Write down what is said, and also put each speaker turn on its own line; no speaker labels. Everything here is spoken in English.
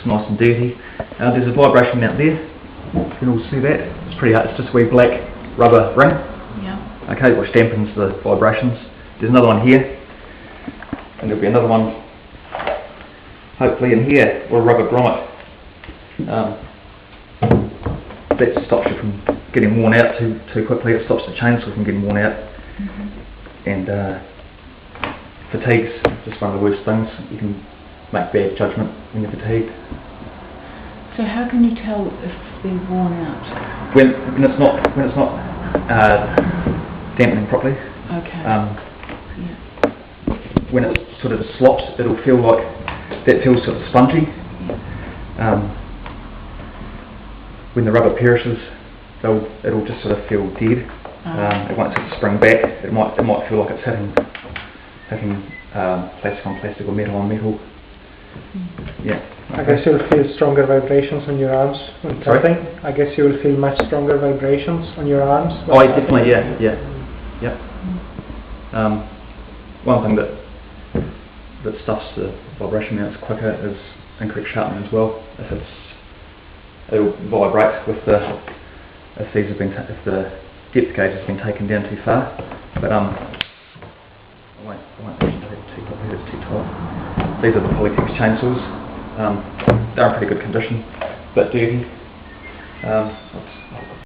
nice and dirty. There's a vibration mount there. You can all see that. It's pretty hard. It's just a wee black rubber ring.
Yeah.
Okay, which dampens the vibrations. There's another one here, and there'll be another one hopefully in here, or a rubber grommet. That stops you from getting worn out too quickly. It stops the chainsaw from getting worn out. And fatigue's just one of the worst things. You can make bad judgment when you're fatigued.
So how can you tell if they're worn out?
When it's not dampening properly.
Okay. Yeah.
When it sort of slops, it'll feel like that feels sort of spongy.
Yeah.
When the rubber perishes, it'll just sort of feel dead. It won't sort of spring back. It might feel like it's hitting plastic on plastic or metal on metal. Yeah.
I guess you'll feel stronger vibrations on your arms when tapping. I guess you will feel much stronger vibrations on your arms.
Oh, definitely. Yeah. One thing that stuffs the vibration mounts quicker is incorrect sharpening as well. It'll vibrate with if the depth gauge has been taken down too far. But I won't mention that too quickly. It's too tight. These are the Polytex chainsaws. They're in pretty good condition, a bit dirty.